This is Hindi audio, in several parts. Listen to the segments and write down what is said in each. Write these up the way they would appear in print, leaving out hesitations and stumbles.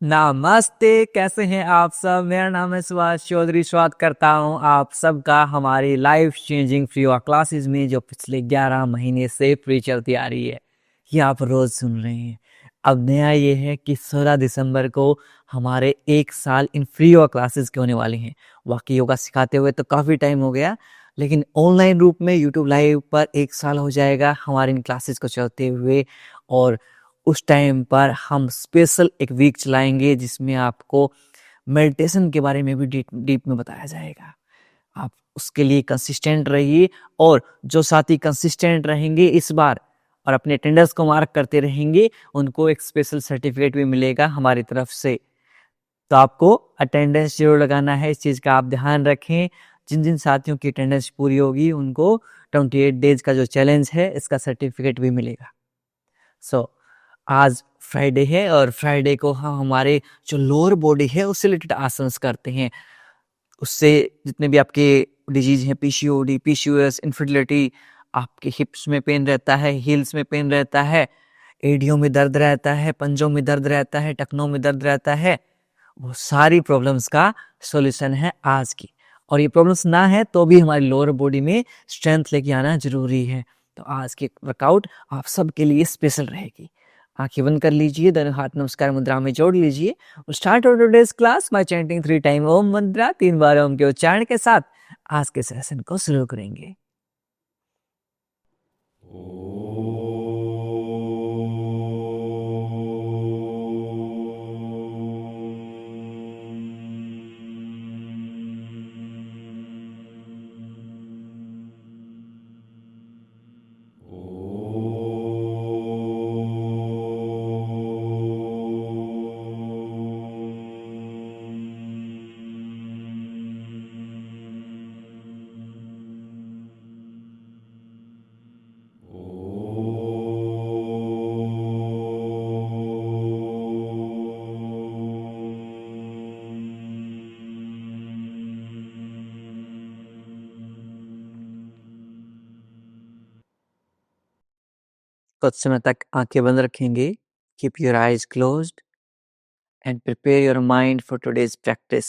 नमस्ते, कैसे हैं आप सब? मेरा नाम है सुभाष चौधरी। स्वागत करता हूं आप सबका हमारी life changing free yoga classes में, जो पिछले 11 महीने से फ्री चलती आ रही है। ये आप रोज सुन रहे हैं। अब नया ये है कि 16 दिसंबर को हमारे 1 साल इन फ्री योगा क्लासेस के होने वाले हैं। वाकई योगा सिखाते हुए तो काफ़ी टाइम हो गया, लेकिन ऑनलाइन रूप में यूट्यूब लाइव पर 1 साल हो जाएगा हमारे इन क्लासेस को चलते हुए। और उस टाइम पर हम स्पेशल एक वीक चलाएंगे जिसमें आपको मेडिटेशन के बारे में भी डीप में बताया जाएगा। आप उसके लिए कंसिस्टेंट रहिए, और जो साथी कंसिस्टेंट रहेंगे इस बार और अपने अटेंडेंस को मार्क करते रहेंगे, उनको एक स्पेशल सर्टिफिकेट भी मिलेगा हमारी तरफ से। तो आपको अटेंडेंस जरूर लगाना है, इस चीज़ का आप ध्यान रखें। जिन जिन साथियों की अटेंडेंस पूरी होगी उनको 28 डेज का जो चैलेंज है इसका सर्टिफिकेट भी मिलेगा। आज फ्राइडे है, और फ्राइडे को हम हमारे जो लोअर बॉडी है उससे रिलेटेड आसन्स करते हैं। उससे जितने भी आपके डिजीज हैं, पीसीओडी, पीसीओएस, इनफर्टिलिटी, आपके हिप्स में पेन रहता है, हील्स में पेन रहता है, एडियों में दर्द रहता है, पंजों में दर्द रहता है, टखनों में दर्द रहता है, वो सारी प्रॉब्लम्स का सॉल्यूशन है आज की। और ये प्रॉब्लम्स ना है तो भी हमारी लोअर बॉडी में स्ट्रेंथ लेके आना जरूरी है। तो आज की वर्कआउट आप सबके लिए स्पेशल रहेगी। आंखें बंद कर लीजिए, दोनों हाथ नमस्कार मुद्रा में जोड़ लीजिए। Start our today's class by chanting 3 time Om mantra, 3 बार ओम के उच्चारण के साथ आज के सेशन को शुरू करेंगे। कुछ समय तक आंखें बंद रखेंगे। Keep your eyes closed end prepare your mind for today's practice.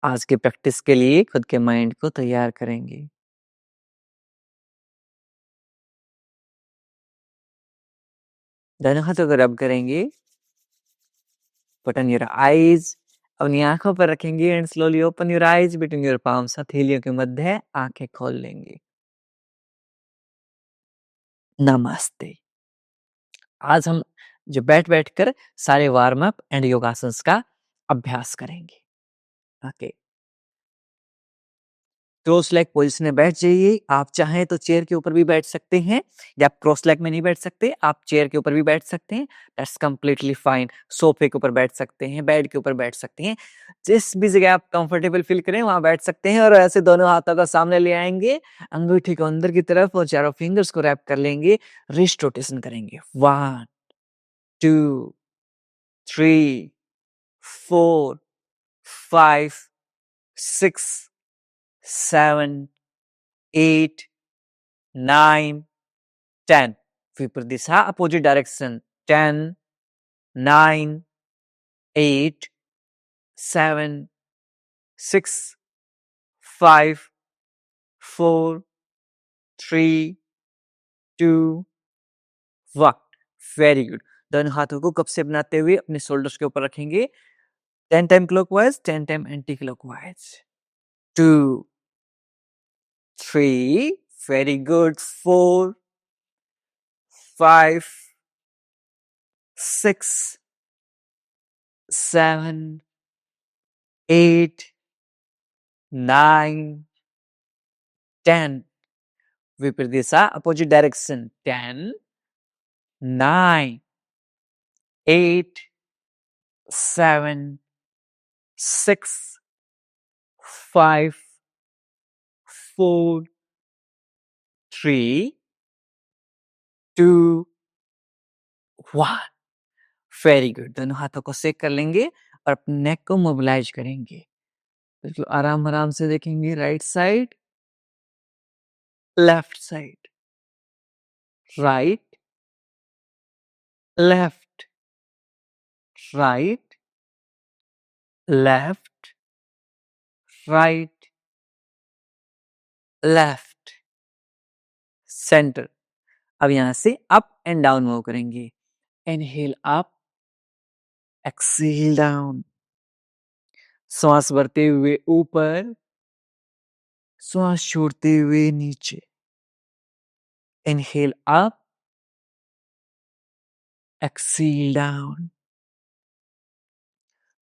आज के प्रैक्टिस के लिए खुद के माइंड को तैयार करेंगे। दोनों हाथों को रब करेंगे। पुट ऑन योर आईज, अपनी आंखों पर रखेंगे and slowly open your eyes between your palms. हथेलियों के मध्य आंखें खोल लेंगे। नमस्ते। आज हम जो बैठ कर सारे वार्म अप एंड योगासन्स का अभ्यास करेंगे। ओके, क्रॉस लेग पोजीशन में बैठ जाइए। आप चाहें तो चेयर के ऊपर भी बैठ सकते हैं, या आप क्रॉस लेग में नहीं बैठ सकते, आप चेयर के ऊपर भी बैठ सकते हैं। That's completely fine. सोफे के ऊपर बैठ सकते हैं, बेड के ऊपर बैठ सकते हैं, जिस भी जगह आप कंफर्टेबल फील करें वहां बैठ सकते हैं। और ऐसे दोनों हाथों को सामने ले आएंगे, अंगूठी को अंदर की तरफ और चारों फिंगर्स को रैप कर लेंगे। रिस्ट रोटेशन करेंगे। 1 2 3 4 5 6 7 8 9 10। विपरीत दिशा, अपोजिट डायरेक्शन। 10 9 8 7 6 5 4 3 2 1। Very good. दोनों हाथों को कप से बनाते हुए अपने शोल्डर्स के ऊपर रखेंगे। 10 time clockwise, 10 time anti clockwise. 2 3, very good. 4 5 6 7 8 9 10। विपरीत दिशा, अपोजिट डायरेक्शन। 10 9 8 7 6 5 4 3 2 1। Very good. दोनों हाथों को सेक कर लेंगे और अपने नेक को मोबिलाइज करेंगे। बिल्कुल आराम आराम से देखेंगे। Right side, left side, right, left, right, left, right, left, centre. अब यहां से अप एंड डाउन मूव करेंगे। Inhale up, exhale down. श्वास भरते हुए ऊपर, श्वास छोड़ते हुए नीचे। Inhale up, exhale down.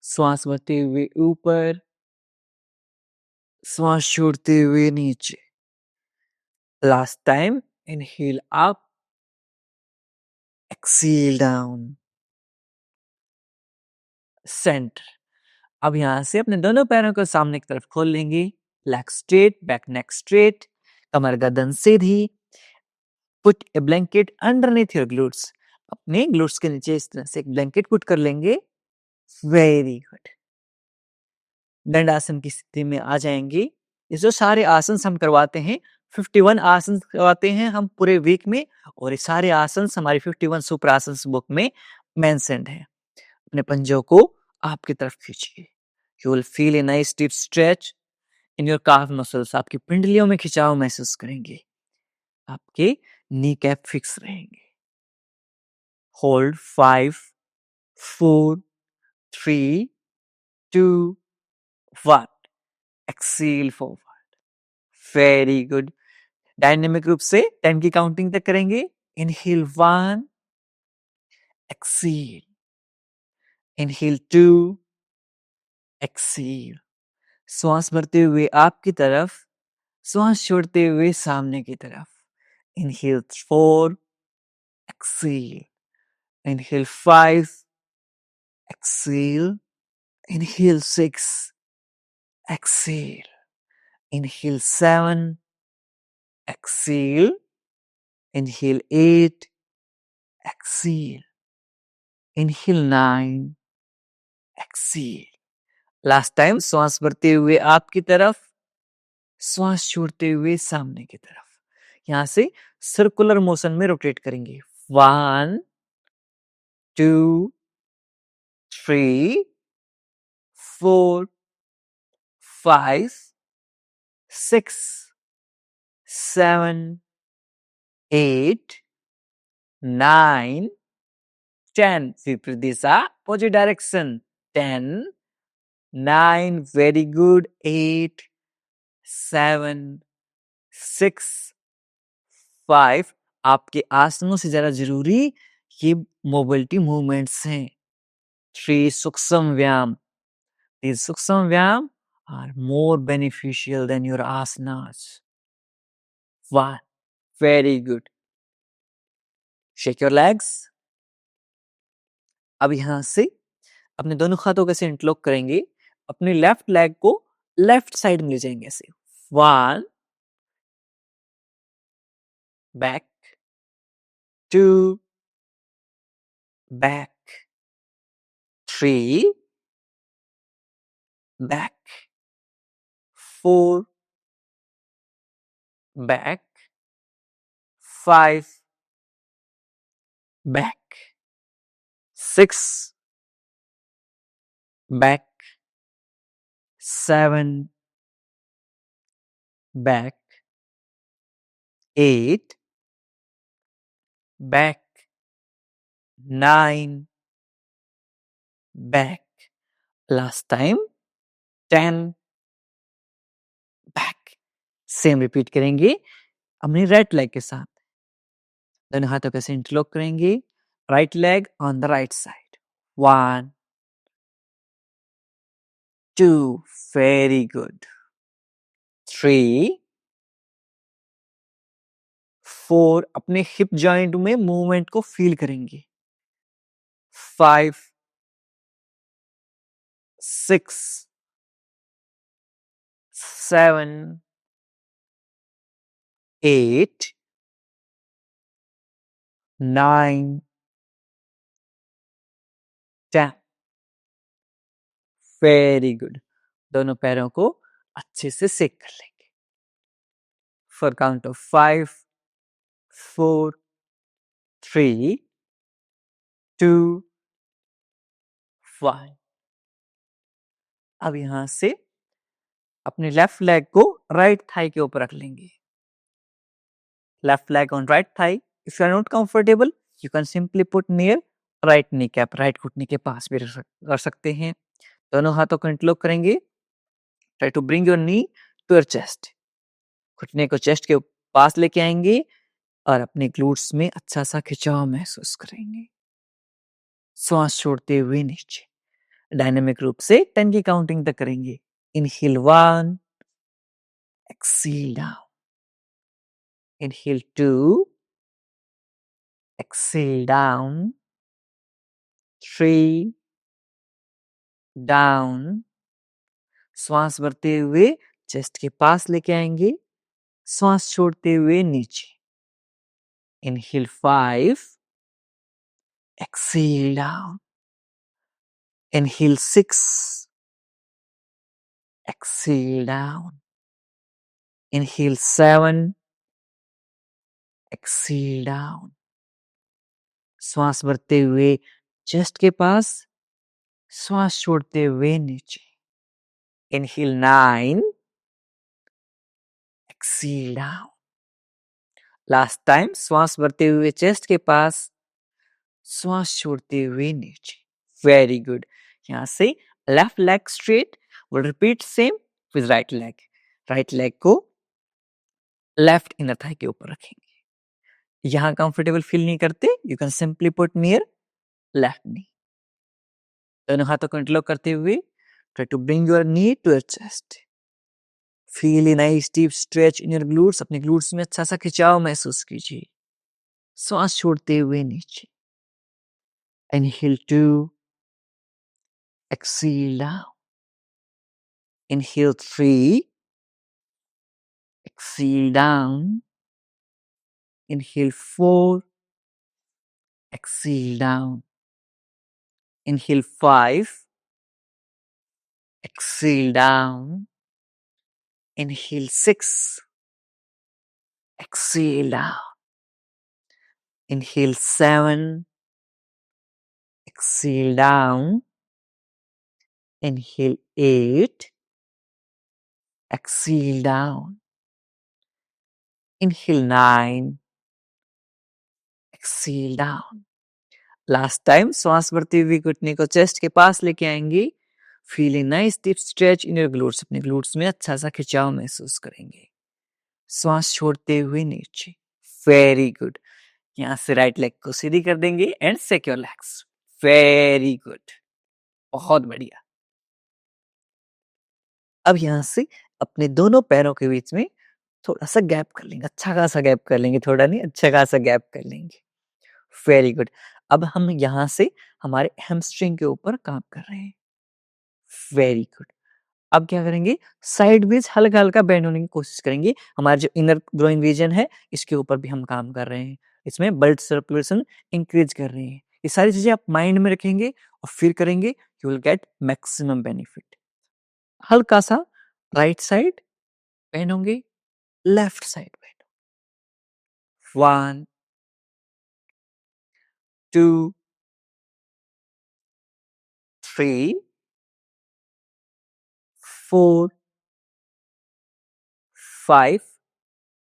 श्वास भरते हुए ऊपर, श्वास छोड़ते हुए नीचे। Last time, inhale up, exhale down, centre. अब यहां से अपने दोनों पैरों को सामने की तरफ खोल लेंगे। Leg straight, back neck straight, कमर गर्दन सीधी। Put a blanket underneath your glutes. अपने ग्लूट्स के नीचे इस तरह से एक ब्लैंकेट पुट कर लेंगे। Very good. दंडासन की स्थिति में आ जाएंगे। ये जो सारे आसन हम करवाते हैं, 51 आसन करवाते हैं हम पूरे वीक में, और ये सारे आसन हमारी 51 सुपर आसन बुक में मेंशन्ड है। अपने पंजों को आपकी तरफ खींचिए। You will feel a nice deep stretch in your calf muscles. आपकी पिंडलियों में खिंचाव महसूस करेंगे। आपके नी कैप फिक्स रहेंगे। Hold 5, 4, 3, 2, 1। Exhale forward. Very good. Dynamic रूप से 10 की काउंटिंग तक करेंगे। Inhale 1, exhale. Inhale 2, exhale. श्वास भरते हुए आपकी तरफ, श्वास छोड़ते हुए सामने की तरफ। Inhale 4, exhale. Inhale 5, exhale. Inhale 6, exhale. Inhale 7, exhale. Inhale 8, exhale. Inhale 9, exhale. Last time श्वास भरते हुए आपकी तरफ, श्वास छोड़ते हुए सामने की तरफ। यहां से सर्कुलर मोशन में रोटेट करेंगे। 1, 2, 3, 4, 5, 6, 7, 8, 9, 10. Viparita दिशा, opposite direction. 10, 9, very good. 8, 7, 6, 5. आपके आसनों से ज्यादा जरूरी ये मोबिलिटी मूवमेंट्स हैं। 3 सूक्ष्म व्यायाम। These सूक्ष्म व्यायाम are more beneficial than your asanas. 1, very good. Shake your legs. अब यहां से अपने दोनों हाथों कैसे इंटरलॉक करेंगे। अपने लेफ्ट लेग को लेफ्ट साइड में ले जाएंगे ऐसे। 1, back, 2, back, 3, back, 4, back, 5, back, 6, back, 7, back, 8, back, 9, back. Last time 10, back. Same repeat करेंगे अपने राइट लेग के साथ। दोनों हाथों कैसे इंटरलॉक करेंगे। Right leg on the right side. 1, 2, very good. 3, 4, अपने हिप जॉइंट में मूवमेंट को फील करेंगे। 5, 6, 7, 8, 9, 10। Very good. दोनों पैरों को अच्छे से सेक कर लेंगे। For count of 5, 4, 3, 2, 1। अब यहाँ से अपने लेफ्ट लेग को राइट थाई के ऊपर रख लेंगे। Left leg on right thigh. If you are not comfortable, you can simply put near right knee cap, right घुटने के पास भी कर सकते हैं। दोनों हाथों को इंटरलॉक करेंगे। Try to bring your knee to your chest. घुटने को चेस्ट के पास लेके आएंगे और अपने ग्लूट्स में अच्छा सा खिंचाव महसूस करेंगे। श्वास छोड़ते हुए नीचे डायनामिक रूप से 10 की काउंटिंग तक करेंगे। Inhale 1, exhale down. Inhale 2, exhale down, 3, down। श्वास भरते हुए चेस्ट के पास लेके आएंगे, श्वास छोड़ते हुए नीचे। Inhale 5, exhale down। Inhale 6, exhale down। Inhale 7, exhale down। श्वास भरते हुए चेस्ट के पास, श्वास छोड़ते हुए नीचे। Inhale 9, exhale down। Last time श्वास भरते हुए चेस्ट के पास, श्वास छोड़ते हुए नीचे। Very good. यहाँ से left leg straight, will repeat same with right leg. Right leg को लेफ्ट इनर थाई के ऊपर रखेंगे। यहाँ कंफर्टेबल फील नहीं करते, you can simply put near left knee. दोनों हाथों को इंटरलॉक करते हुए try to bring your knee to your chest. Feel a nice deep stretch in your glutes. अपने ग्लूट्स में अच्छा सा खिंचाव महसूस कीजिए। श्वास छोड़ते हुए नीचे। Inhale 2, exhale down। Inhale 3, exhale down। Inhale 4, exhale down। Inhale 5, exhale down। Inhale 6, exhale down। Inhale 7, exhale down। Inhale 8, exhale down। Inhale 9, exhale down। Last time श्वास भरते हुए घुटने को चेस्ट के पास लेके आएंगे। Feel a nice deep stretch in your glutes. अपने ग्लूट्स में अच्छा सा खिंचाव महसूस करेंगे। श्वास छोड़ते हुए नीचे। Very good. यहाँ से राइट लेग को सीधी कर देंगे and shake your legs. Very good, बहुत बढ़िया। अब यहाँ से अपने दोनों पैरों के बीच में थोड़ा सा गैप कर लेंगे। अच्छा खासा गैप कर लेंगे, थोड़ा नहीं, अच्छा खासा गैप कर लेंगे। Very good. अब हम यहाँ से हमारे हैमस्ट्रिंग के ऊपर काम कर रहे हैं। Very good. अब क्या करेंगे, साइडवेज हल्का हल्का बेंड होने की कोशिश करेंगे। हमारे जो इनर ग्रोइंग रीजन है, इसके ऊपर भी हम काम कर रहे हैं। इसमें ब्लड सर्कुलेशन इंक्रीज कर रहे हैं। ये सारी चीजें आप माइंड में रखेंगे और फिर करेंगे, you will get maximum benefit. हल्का सा राइट साइड बेंड होंगे, लेफ्ट साइड बेंड। 1, 2, 3, 4, 5।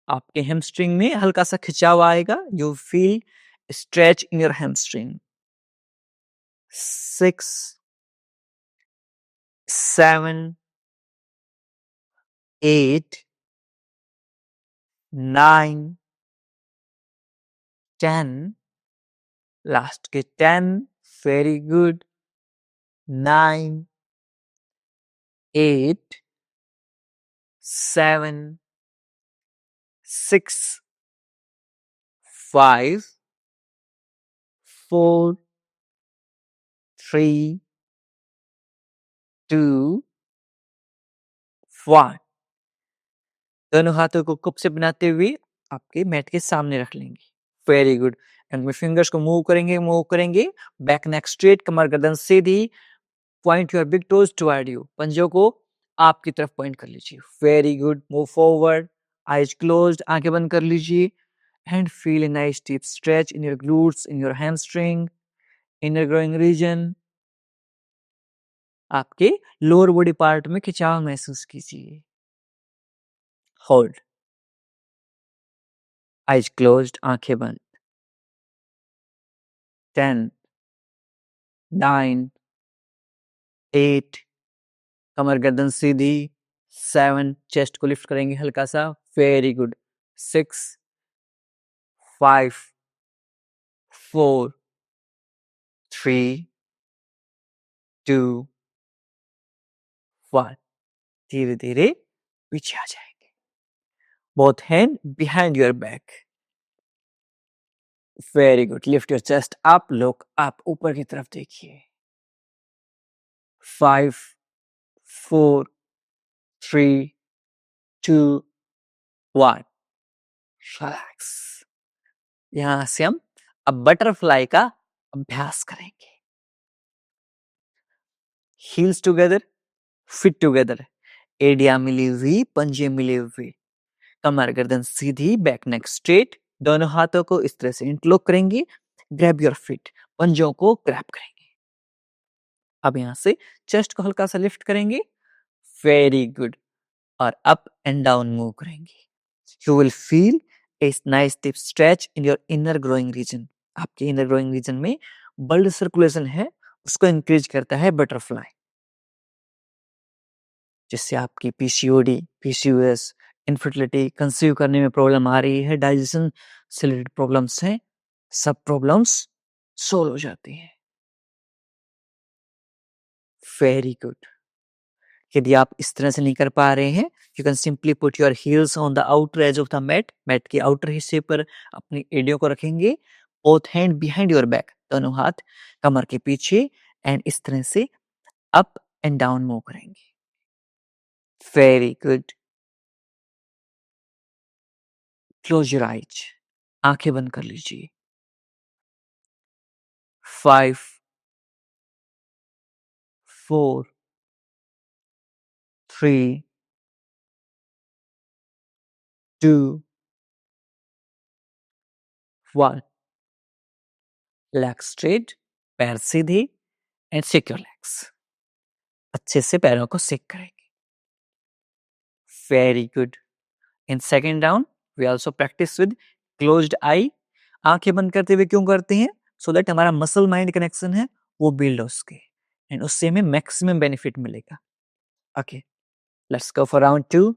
आपके हैमस्ट्रिंग में हल्का सा खिंचाव आएगा। You feel stretch in your hamstring. 6, 7, 8, 9, 10। Last के 10। Very good. 9, 8, 7, 6, 5, 4, 3, 2, 1। दोनों हाथों को कुप से बनाते हुए आपके मैट के सामने रख लेंगे। Very good. एंड फिंगर्स को मूव करेंगे। बैक नेक स्ट्रेट, कमर गर्दन सीधी। Point your big toes toward you. पंजों को आपकी तरफ पॉइंट कर लीजिए। Very good. Move forward, eyes closed, आंखें बंद कर लीजिए and feel a nice deep stretch in your glutes, in your hamstring, inner groin region. आपके लोअर बॉडी पार्ट में खिंचाव महसूस कीजिए। होल्ड, आइज क्लोज्ड, आंखें बंद। 10, 9, 8, कमर गर्दन सीधी। 7, चेस्ट को लिफ्ट करेंगे हल्का सा, वेरी गुड। 6, 5, 4, 3, 2, 1। धीरे धीरे पीछे आ जाएंगे। Both hand behind your back, very good. Lift your chest up, look up, ऊपर की तरफ देखिए। 5, 4, 3, 2, 1, रिलैक्स। यहां से हम अब बटरफ्लाई का अभ्यास करेंगे। हील्स टुगेदर, फिट टुगेदर, एडिया मिली हुई, पंजे मिले हुए, कमर गर्दन सीधी, बैक नेक स्ट्रेट। दोनों हाथों को इस तरह से इंटरलॉक करेंगे। ग्रैब योर फिट, पंजों को ग्रैब करेंगे। अब यहां से चेस्ट को हल्का सा लिफ्ट करेंगे, वेरी गुड, और अप एंड डाउन मूव करेंगे। You will feel a nice deep stretch in your inner groin region. आपके इनर ग्रोइंग रीजन में ब्लड सर्कुलेशन है, उसको इंक्रीज करता है बटरफ्लाई, जिससे आपकी पीसीओडी, पीसीओएस, इनफर्टिलिटी, कंसीव करने में प्रॉब्लम आ रही है, डाइजेशन से रिलेटेड प्रॉब्लम्स हैं, सब प्रॉब्लम्स सोल्व हो जाती हैं। Very good. यदि आप इस तरह से नहीं कर पा रहे हैं, you can simply put your heels on the outer edge of the mat. Mat के आउटर हिस्से पर अपनी एडियो को रखेंगे। Both hand behind your back, दोनों हाथ कमर के पीछे, एंड इस तरह से अप एंड डाउन मूव करेंगे। Very good. Close your eyes, आंखें बंद कर लीजिए। 5, 4, 3, 2, 1। लेग स्ट्रेट, पैर सीधे, एंड शेक योर लेग्स। अच्छे से पैरों को शेक करेंगे। Very good. In second round we also practice with closed eye. आंखें बंद करते हुए क्यों करते हैं? सो दैट हमारा मसल माइंड कनेक्शन है वो बिल्ड हो सके, एंड उससे हमें मैक्सिमम बेनिफिट मिलेगा। Okay, let's go for round 2।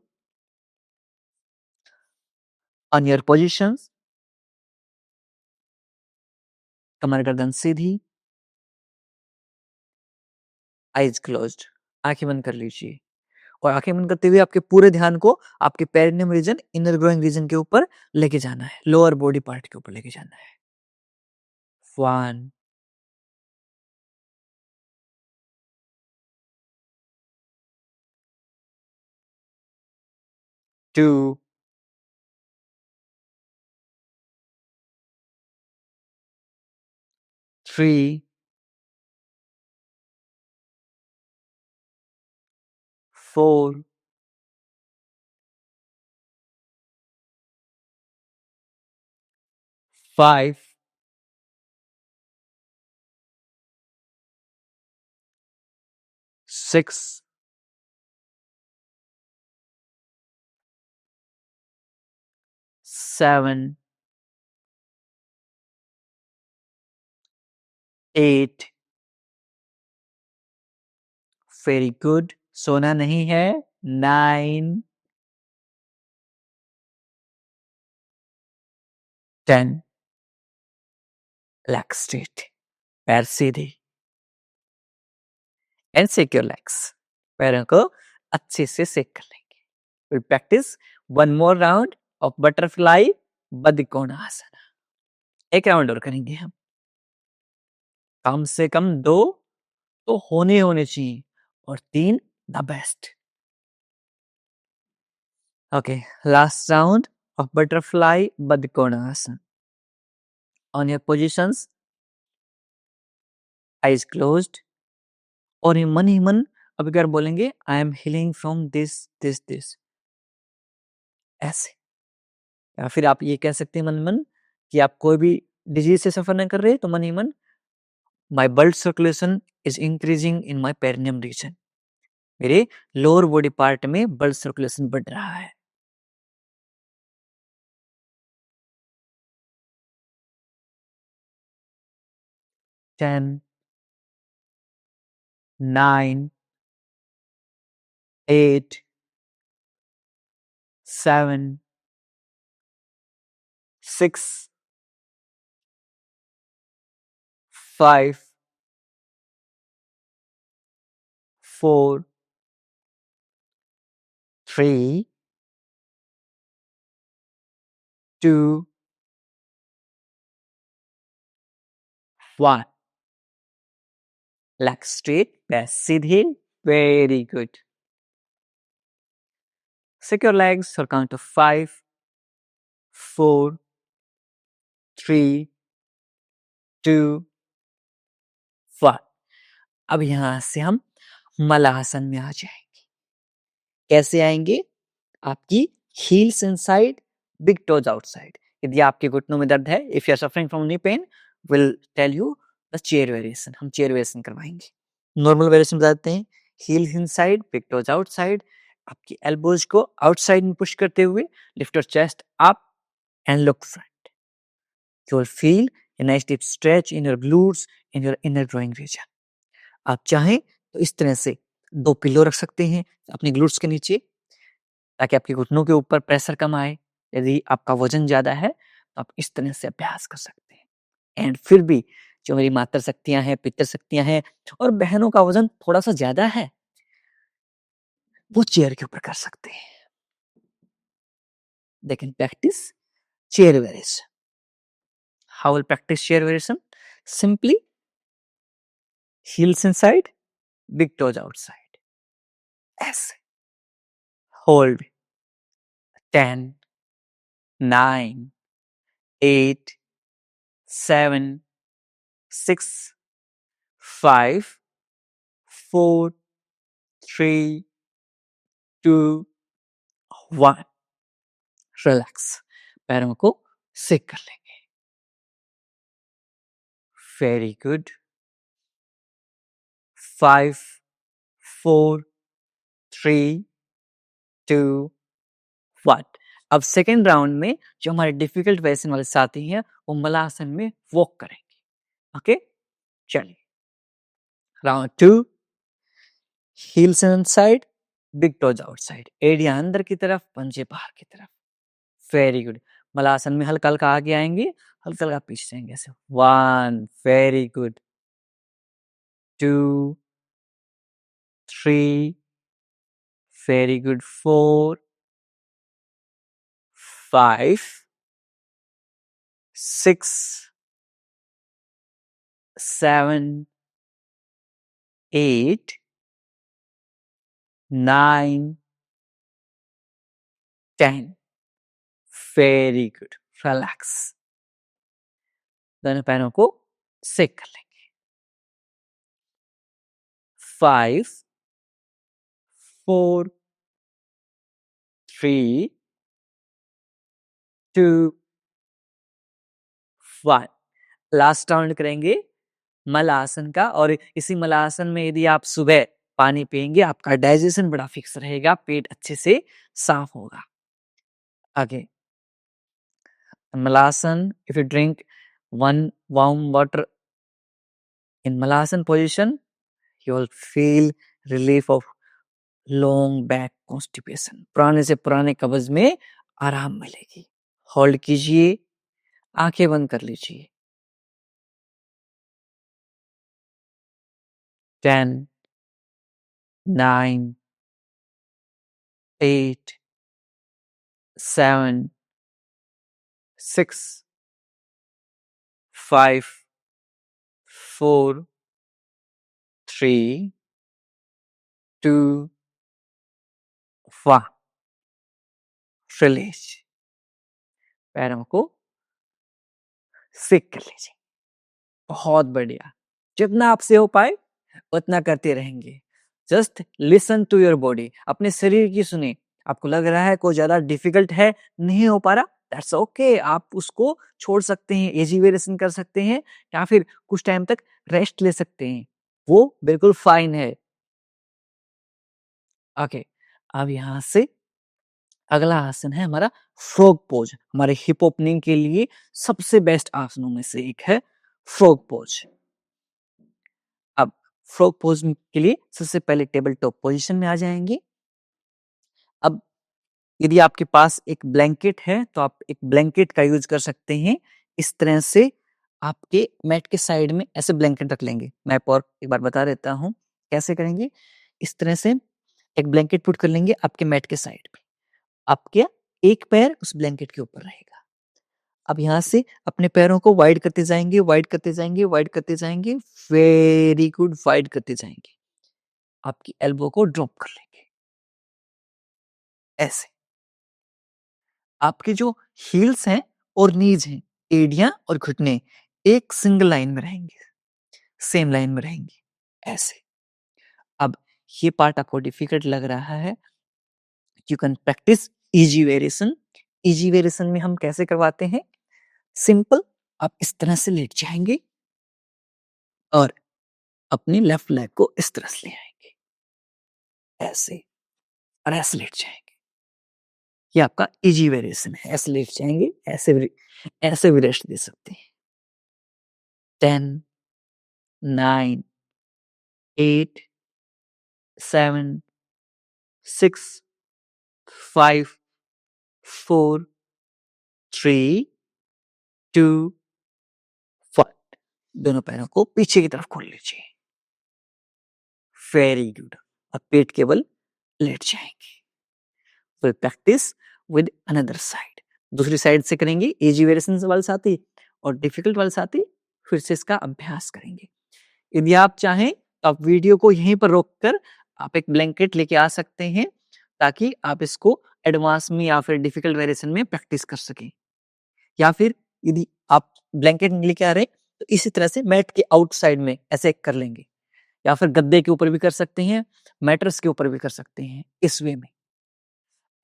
On your positions, कमर गर्दन सीधी, आइज क्लोज्ड, आंखें बंद कर लीजिए। और आंखें बंद करते हुए आपके पूरे ध्यान को आपके perineum region, inner groin region के ऊपर लेके जाना है, लोअर बॉडी पार्ट के ऊपर लेके जाना है। 1, 2, 3, 4, 5, 6, 7, 8। वेरी गुड, सोना नहीं है। 9, 10। लेग स्ट्रेट, पैर सीधे, एंड शेक योर लेग्स। पैरों को अच्छे से शेक कर लेंगे। Will practice one more round of butterfly Baddhakonasana. एक राउंड और करेंगे हम। कम से कम 2 तो होने चाहिए, और 3 the best. Okay, last round of butterfly Badkonasana. On your positions, eyes closed, और ये मन ही मन अब अगर बोलेंगे I am healing from this this this, ऐसे। या फिर आप ये कह सकते हैं मन मन कि आप कोई भी डिजीज से सफर नहीं कर रहे, तो मन ही मन My blood circulation is increasing in my perineum region. मेरे लोअर बॉडी पार्ट में ब्लड सर्कुलेशन बढ़ रहा है. 10, 9, 8, 7, 6, 5, 4, 3, 2, 1. Legs straight, पैर सीधे. Very good. Secure legs for count of 5, 4, 3, 2, 1. अब यहां से हम मलासन में आ जाएंगे. कैसे आएंगे? आपकी heels inside, big toes outside. यदि आपके घुटनों में दर्द है, if you are suffering from knee pain, will tell you the chair variation. हम चेयर वेरिएशन करवाएंगे. नॉर्मल वेरिएशन बताते हैं. Heels inside, big toes outside. आपकी एल्बोज को आउटसाइड में पुश करते हुए lift your chest up and look front. You will feel a nice deep stretch in your glutes, in your inner groin region. आप चाहें तो इस तरह से 2 पिलो रख सकते हैं अपने ग्लूट्स के नीचे, ताकि आपके घुटनों के ऊपर प्रेशर कम आए. यदि आपका वजन ज्यादा है तो आप इस तरह से अभ्यास कर सकते हैं. एंड फिर भी जो मेरी मातृ शक्तियां हैं, पितृ शक्तियां हैं और बहनों का वजन थोड़ा सा ज्यादा है, वो चेयर के ऊपर कर सकते हैं. They can practice chair variation. How will practice chair variation? Simply heels inside, big toes outside. ऐसे. Hold 10, 9, 8, 7, 6, 5, 4, 3, 2, 1. Relax. पैरों को सिक कर लेंगे. Very good. 5, 4, 3, 2, 1. अब सेकेंड राउंड में जो हमारे डिफिकल्ट वेरिएशन वाले साथी हैं, वो मलासन में वॉक करेंगे. ओके, चलिए. Round 2, heels inside, big toes outside. एड़ियां अंदर की तरफ, पंजे बाहर की तरफ. Very good. मलासन में हल्का हल्का आगे आएंगे, हल्का हल्का पीछे जाएंगे. ऐसे 1, very good. 2, 3, very good. 4, 5, 6, 7, 8, 9, 10. Very good. Relax. दोनों पैरों को सेक कर लेंगे. 5, 4, 3, 2, 1. लास्ट राउंड करेंगे मलासन का. और इसी मलासन में यदि आप सुबह पानी पिएंगे, आपका डाइजेशन बड़ा फिक्स रहेगा, पेट अच्छे से साफ होगा. आगे Malasan, if you drink 1 warm water in Malasan position, you will feel relief of long back constipation. पुराने से पुराने कब्ज में आराम मिलेगी. होल्ड कीजिए, आंखें बंद कर लीजिए. 10, 9, 8, 7, 6, 5, 4, 3, 2, 1. रिलीज. पैरों को सिक कर लीजिए. बहुत बढ़िया. जितना आपसे हो पाए उतना करते रहेंगे. Just listen to your body. अपने शरीर की सुने. आपको लग रहा है कोई ज्यादा डिफिकल्ट है, नहीं हो पा रहा, दैट्स ओके. आप उसको छोड़ सकते हैं, एजी वेरिएशन कर सकते हैं, या फिर कुछ टाइम तक रेस्ट ले सकते हैं, वो बिल्कुल फाइन है। ओके, अब यहाँ से अगला आसन है हमारा फ्रॉग पोज। हमारे हिप ओपनिंग के लिए सबसे बेस्ट आसनों में से एक है फ्रॉग पोज। अब फ्रॉग पोज के लिए सबसे पहले टेबल टॉप पोजीशन में आ जाएंगे। अब यदि आपके पास एक ब्लैंकेट है तो आप एक ब्लैंकेट का यूज कर सकते हैं। इस तरह से आपके मैट के साइड में ऐसे ब्लैंकेट रख लेंगे। मैं और एक बार बता देता हूँ कैसे करेंगे। इस तरह से एक ब्लैंकेट पुट कर लेंगे आपके मैट के साइड पे। आपके एक पैर उस ब्लैंकेट के ऊपर रहेगा। अब यहाँ से अपने पैरों को वाइड करते जाएंगे, वाइड करते जाएंगे, वाइड करते जाएंगे। वेरी गुड, वाइड करते जाएंगे। आपकी एल्बो को ड्रॉप कर लेंगे ऐसे। आपके जो हील्स हैं और नीज हैं, एड़ियां और घुटने एक सिंगल लाइन में रहेंगे, सेम लाइन में रहेंगे ऐसे। अब ये पार्ट आपको डिफिकल्ट लग रहा है, you can practice easy variation. Easy variation में हम कैसे करवाते हैं? सिंपल, आप इस तरह से लेट जाएंगे और अपनी लेफ्ट लेग को इस तरह से ले आएंगे ऐसे, और ऐसे लेट जाएंगे। ये आपका इजी वेरिएशन है। ऐसे लेट जाएंगे, ऐसे भी रेस्ट दे सकते हैं। 10, 9, 8, 7, 6, 5, 4, 3, 2, 1। दोनों पैरों को पीछे की तरफ खोल लीजिए। Very good. अब पेट के बल लेट जाएंगे। Will practice with another side. दूसरी साइड से करेंगे इजी वेरिएशन वाले साथ ही, और डिफिकल्ट वाले साथ ही फिर से इसका अभ्यास करेंगे। यदि आप चाहें तो आप वीडियो को यहीं पर रोककर आप एक ब्लैंकेट लेके आ सकते हैं, ताकि आप इसको एडवांस में या फिर डिफिकल्ट वेरिएशन में प्रैक्टिस कर सकें। या फिर यदि आप ब्लैंकेट नहीं लेके आ रहे तो इसी तरह से मैट के आउटसाइड में ऐसे कर लेंगे, या फिर गद्दे के ऊपर भी कर सकते हैं, मैट्रेस के ऊपर भी कर सकते हैं। इस वे में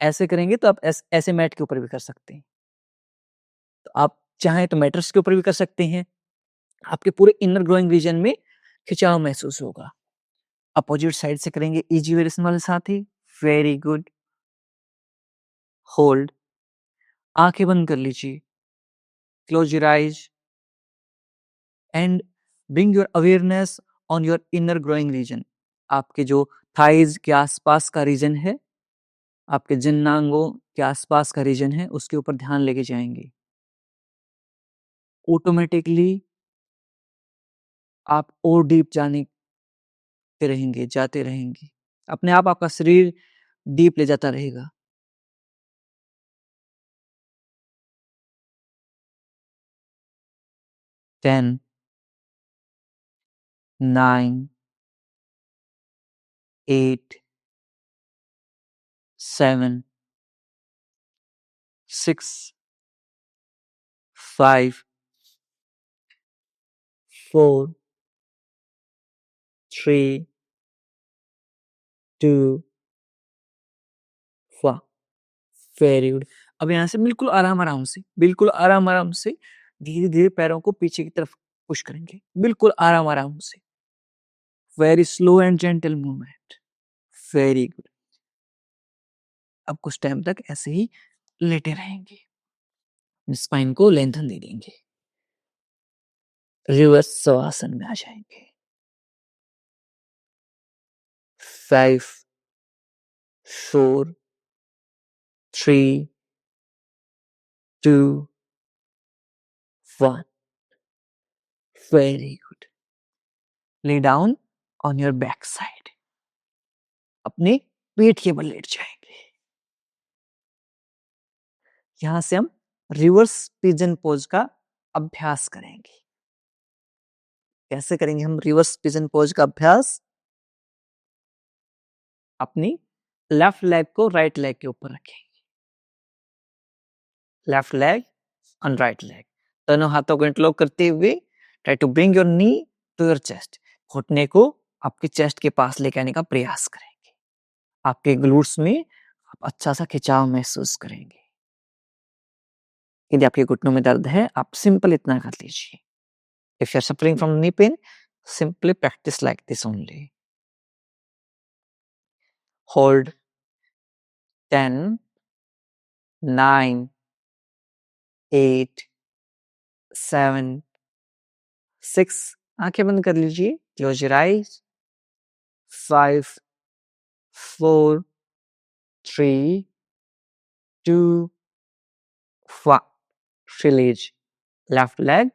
ऐसे करेंगे तो आप ऐसे मैट के ऊपर भी कर सकते हैं। तो आप चाहें तो मैट्रेस के ऊपर भी कर सकते हैं। आपके पूरे इनर ग्रोइंग रीजन में खिंचाव महसूस होगा। अपोजिट साइड से करेंगे इजी वेरिएशन वाले साथ ही। Very good. होल्ड। आंखें बंद कर लीजिए। Close your eyes and bring your awareness on your inner groin region. आपके जो थाइज के आसपास का रीजन है, आपके जिन्नांगों के आसपास का रीजन है, उसके ऊपर ध्यान लेके जाएंगे। ऑटोमेटिकली आप और डीप जाते रहेंगे। अपने आप आपका शरीर डीप ले जाता रहेगा। 10, 9, 8, 7, 6, 5, 4, 3, 2, 1। Very good. अब यहाँ से बिल्कुल आराम से धीरे-धीरे पैरों को पीछे की तरफ पुश करेंगे। बिल्कुल आराम से। Very slow and gentle movement. Very good. अब कुछ टाइम तक ऐसे ही लेटे रहेंगे। स्पाइन को लेंथन दे देंगे। रिवर्स शवासन में आ जाएंगे। 5, 4, 3, 2, 1। Very good. Lay down on your back side. अपने पेट के बल लेट जाएंगे। यहां से हम रिवर्स पिजन पोज का अभ्यास करेंगे। कैसे करेंगे हम रिवर्स पिजन पोज का अभ्यास? अपनी लेफ्ट लेग को राइट लेग के ऊपर रखेंगे। Left leg on right leg. दोनों हाथों को इंटरलॉक करते हुए try to bring your knee to your chest. घुटने को आपके चेस्ट के पास लेके आने का प्रयास करेंगे। आपके ग्लूट्स में आप अच्छा सा खिंचाव महसूस करेंगे। यदि आपके घुटनों में दर्द है, आप सिंपल इतना कर लीजिए। If you are suffering from knee pain, Simply practice like this only. Hold 10, 9, 8, 7, 6. आंखें बंद कर लीजिए. Close your eyes. 5, 4, 3, 2, 1. Release. Left leg.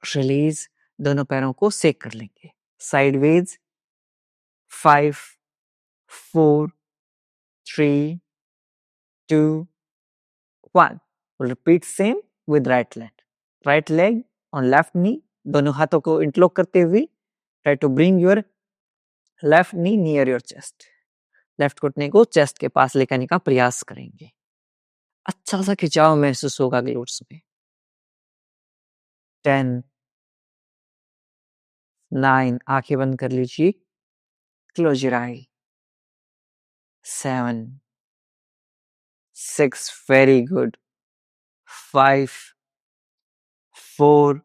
Release. दोनों पैरों को सेक कर लेंगे. Sideways. 5, 4, 3, 2, 1. We'll repeat same with right leg. Right leg on left knee. दोनों हाथों को इंटरलॉक करते हुए try to bring your left knee near your chest. Left घुटने को चेस्ट के पास लेकर आने का प्रयास करेंगे. अच्छा सा खिंचाव महसूस होगा ग्लूट्स में. 10, 9. आंखें बंद कर लीजिए. Close your eye. 7, 6. Very good. 5, 4,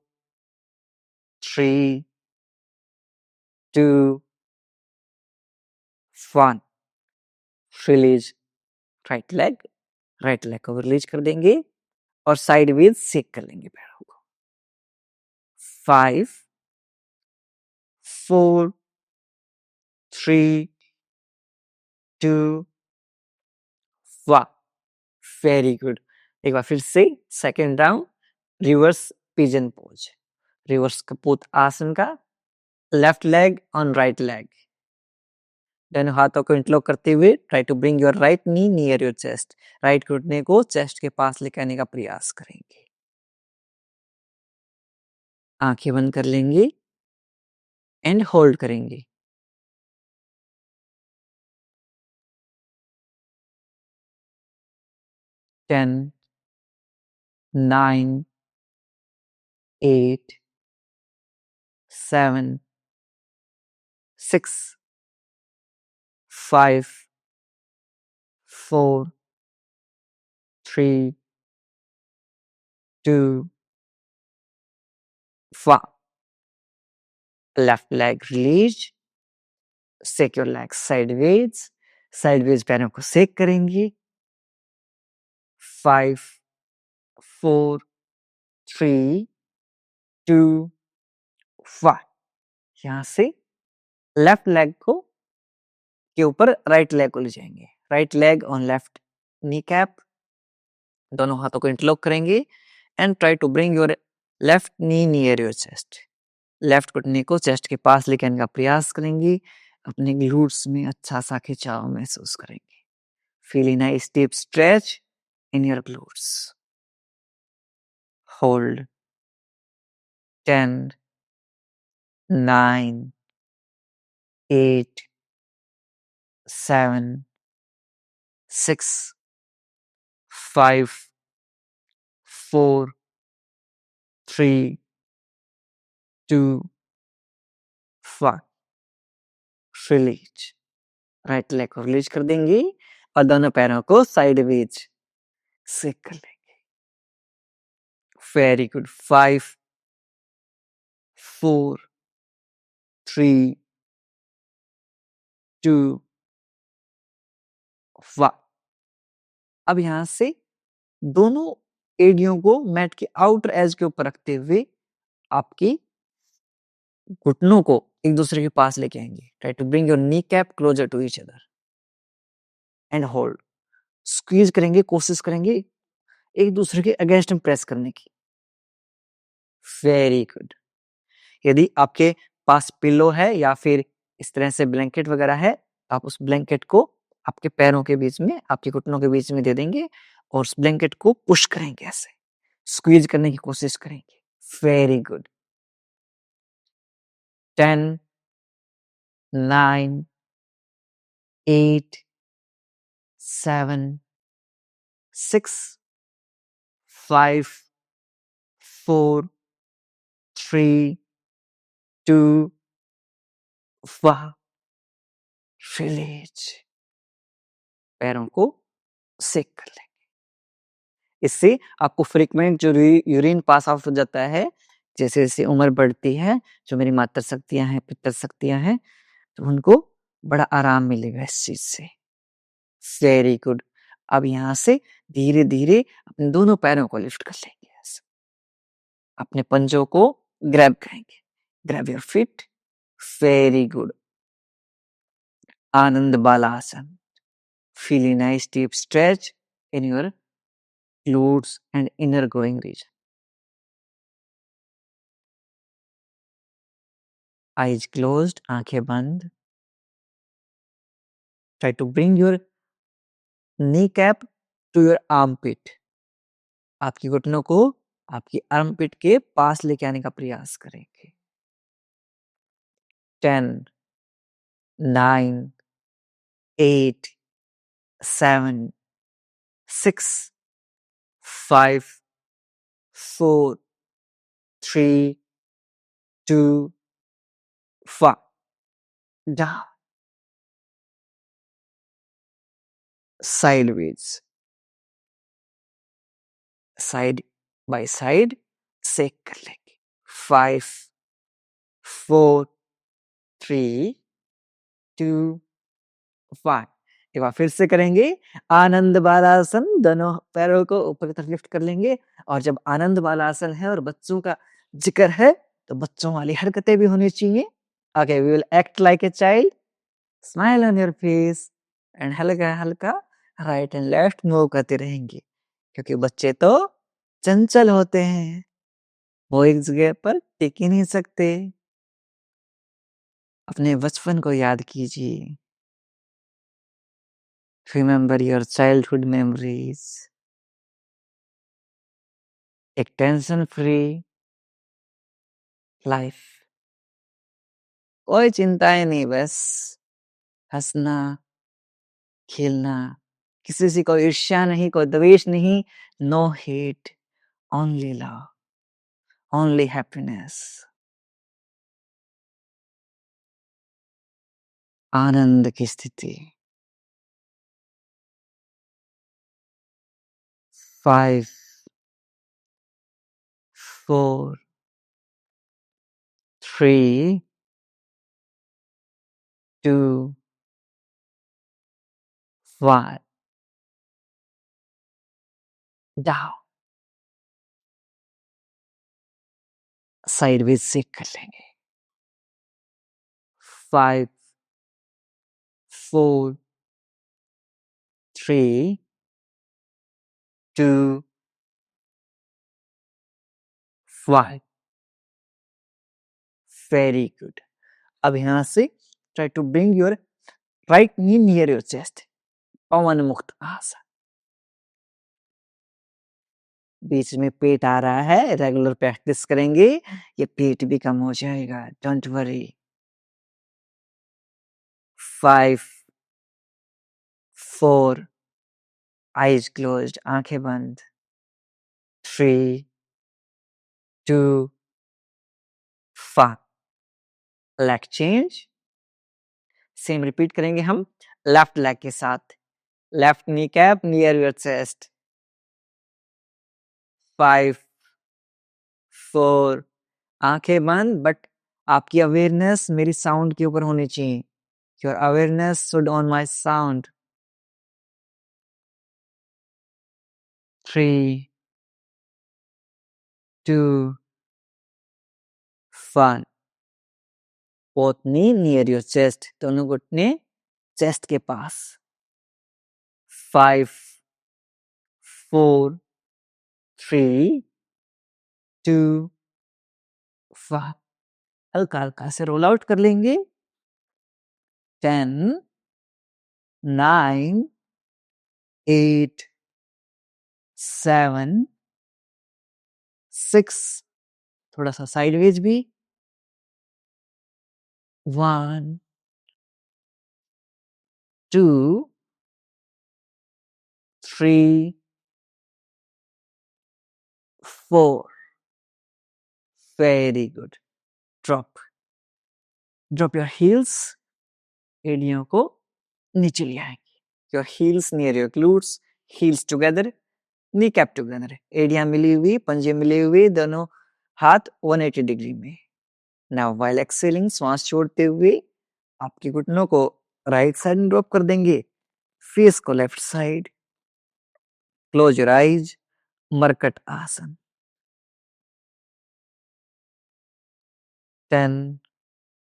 3, 2, 1. Release. Right leg को रिलीज कर देंगे और साइडवेज सेक कर लेंगे पैरों को. 5, 4, 3, 2, 1. Very good. एक बार फिर से second round. Reverse pigeon pose. Reverse Kapotasana का. Left leg on right leg. दोनों हाथों को इंटरलॉक करते हुए try to bring your right knee near your chest. Right घुटने को चेस्ट के पास लेकर आने का प्रयास करेंगे. आंखें बंद कर लेंगे एंड होल्ड करेंगे. 10, 9, 8, 7, 6, 5, 4, 3, 2, 1. Left leg release. Shake your legs sideways. Sideways पैरों को सेक करेंगे. 5, 4, 3, 2, 1. यहाँ से लेफ्ट लेग को के ऊपर राइट लेग को ले जाएंगे. Right leg on left knee cap. दोनों हाथों को इंटरलॉक करेंगे and try to bring your left knee near your chest. Left घुटने को चेस्ट के पास लेकर आने का प्रयास करेंगे. अपने ग्लूट्स में अच्छा सा खिंचाव महसूस करेंगे. Feel nice deep stretch in your glutes. Hold 10, 9, 8, 7, 6, 5, 4, 3, 2, 1. Release. Right leg को रिलीज कर देंगे और दोनों पैरों को साइडवेज सेक कर लेंगे. Very good. 5, 4, 3, 2, 1. अब यहां से दोनों एडियों को मैट के आउटर एज के ऊपर रखते हुए आपकी घुटनों को एक दूसरे के पास लेके आएंगे. Try to bring your knee cap closer to each other and hold. Squeeze करेंगे. कोशिश करेंगे एक दूसरे के अगेंस्ट में प्रेस करने की. Very good. यदि आपके पास पिलो है या फिर इस तरह से ब्लैंकेट वगैरह है, आप उस ब्लैंकेट को आपके पैरों के बीच में, आपके घुटनों के बीच में दे देंगे और उस ब्लैंकेट को पुश करेंगे. ऐसे स्क्वीज करने की कोशिश करेंगे. Very good. 10, 9, 8, 7, 6, 5, 4, 3, 2, 1. रिलीज. पैरों को सेक कर लेंगे. इससे आपको फ्रीक्वेंट जो यूरिन पास आउट हो जाता है, जैसे-जैसे उम्र बढ़ती है, जो मेरी मातृ शक्तियाँ हैं, पितृ शक्तियाँ हैं, तो उनको बड़ा आराम मिलेगा इस चीज़ से। Very good. अब यहाँ से धीरे-धीरे अपने दोनों पैरों को लिफ्ट कर लेंगे ऐसे। अपने पंजों को ग्रैब करेंगे। Grab your feet. Very good. Ananda Balasana. Feel a nice deep stretch in your glutes and inner groin region. Eyes closed, आंखें बंद. Try to bring your kneecap to your armpit. आपकी घुटनों को आपकी armpit के पास लेके आने का प्रयास करेंगे. 10, 9, 8, 7, 6, 5, 4, 3, 2, 1. Down. Sideways. Side by side shake कर लेंगे. 5, 4, 3, 2, 1. एक बार फिर से करेंगे. आनंद बालासन. दोनों पैरों को ऊपर की तरफ लिफ्ट कर लेंगे. और जब आनंद बालासन है और बच्चों का जिक्र है तो बच्चों वाली हरकतें भी होनी चाहिए. Okay, we will act like a child. Smile on your face and हल्का हल्का राइट एंड लेफ्ट मूव करते रहेंगे, क्योंकि बच्चे तो चंचल होते हैं, वो एक जगह पर टिक ही नहीं सकते. अपने बचपन को याद कीजिए. Remember your childhood memories. एक टेंशन फ्री लाइफ. कोई चिंताएं नहीं, बस हंसना, खेलना, किसी से कोई ईर्ष्या नहीं, कोई द्वेष नहीं. No hate, only love, only happiness. आनंद की स्थिति. 5, 4, 3, 2, 1. डाउन. साइडवेज से कर लेंगे. 5, 4, 3, 2, 1. Very good. अब यहाँ से try to bring your right knee near your chest. Pawanmuktasana. बीच में पेट आ रहा है, रेगुलर प्रैक्टिस करेंगे, ये पेट भी कम हो जाएगा. Don't worry. 5, 4, आईज क्लोज्ड, आंखें बंद. 3, 2, 1. Leg change. सेम रिपीट करेंगे हम लेफ्ट लेग के साथ. Left knee cap near your chest. 5, 4, आंखें बंद, बट आपकी अवेयरनेस मेरी साउंड के ऊपर होनी चाहिए. Your awareness should on my sound. 3, 2, 1. Both knee near your chest. दोनों घुटने चेस्ट के पास. 5, 4, 3, 2, 1. हल्का हल्का से रोल आउट कर लेंगे. 10, 9, 8, 7, 6. थोड़ा सा साइडवेज भी. 1, 2, 3, 4. Very good. Drop. Drop your heels. एड़ियों को नीचे ले आएंगे. Your heels near your glutes. Heels together, kneecap together. एड़ियां मिली हुई, पंजे मिले हुए, दोनों हाथ 180 डिग्री में। नाउ व्हाइल एक्सेलिंग, श्वास छोड़ते हुए आपके घुटनों को राइट साइड में ड्रॉप कर देंगे, फेस को left side. Close your eyes, Markatasana. 10,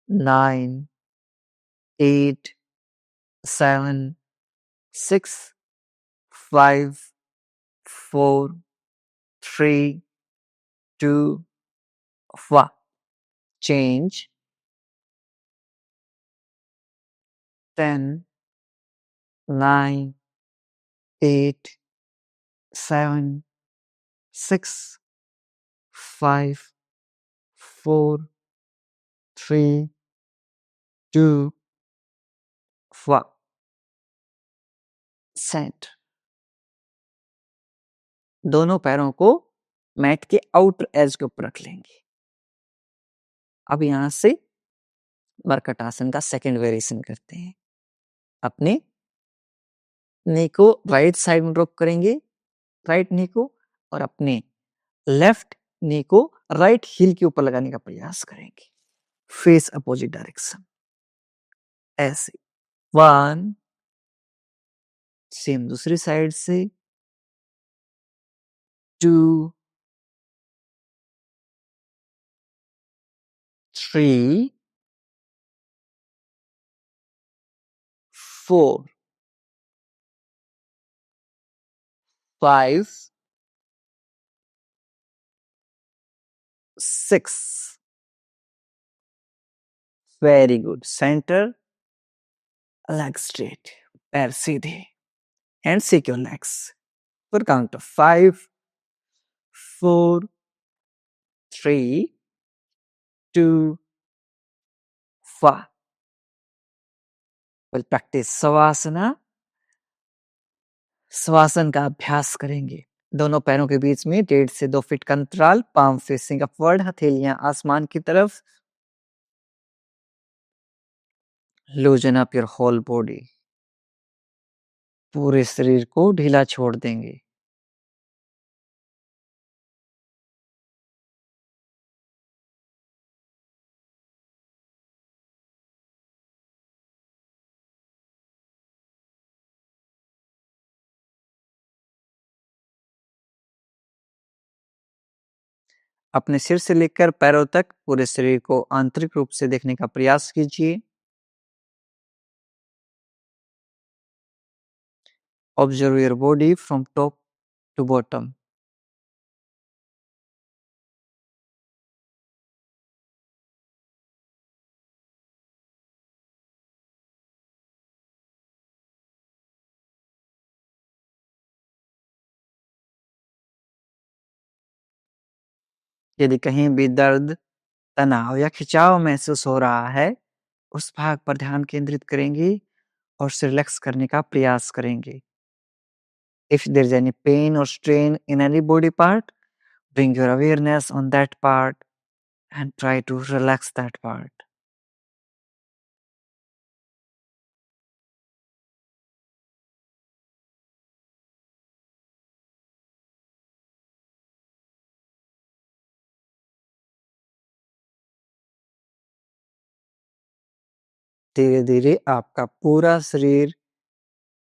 9, 8, 7, 6, 5, 4, 3, 2, 1. Change. 10, 9, 8, 7, 6, 5, 4, 3, 2, 1. Saint. दोनों पैरों को मैट के आउटर एज के ऊपर रख लेंगे। अब यहां से मरकट आसन का सेकंड वेरिएशन करते हैं। अपने नी को राइट साइड में ड्रॉप करेंगे, राइट नी को, और अपने लेफ्ट नी को राइट हील के ऊपर लगाने का प्रयास करेंगे, फेस अपोजिट डायरेक्शन। ऐसे 1, सेम दूसरी साइड से 2, 3, 4, 5, 6. Very good. Centre, leg straight, पैर सीधे, and shake your legs for count of 5, 4, 3, 2, 1. We'll practice Savasana. श्वासन का अभ्यास करेंगे। दोनों पैरों के बीच में 1.5 से 2 फीट का अंतराल, पाम फेसिंग अपवर्ड, हथेलियां आसमान की तरफ। Loosen up your whole body, पूरे शरीर को ढीला छोड़ देंगे। अपने सिर से लेकर पैरों तक पूरे शरीर को आंतरिक रूप से देखने का प्रयास कीजिए। Observe your body from top to bottom. यदि कहीं भी दर्द, तनाव या खिंचाव महसूस हो रहा है, उस भाग पर ध्यान केंद्रित करेंगे और उसे रिलैक्स करने का प्रयास करेंगे। If there is any pain or strain in any body part, bring your awareness on that part and try to relax that part. धीरे धीरे आपका पूरा शरीर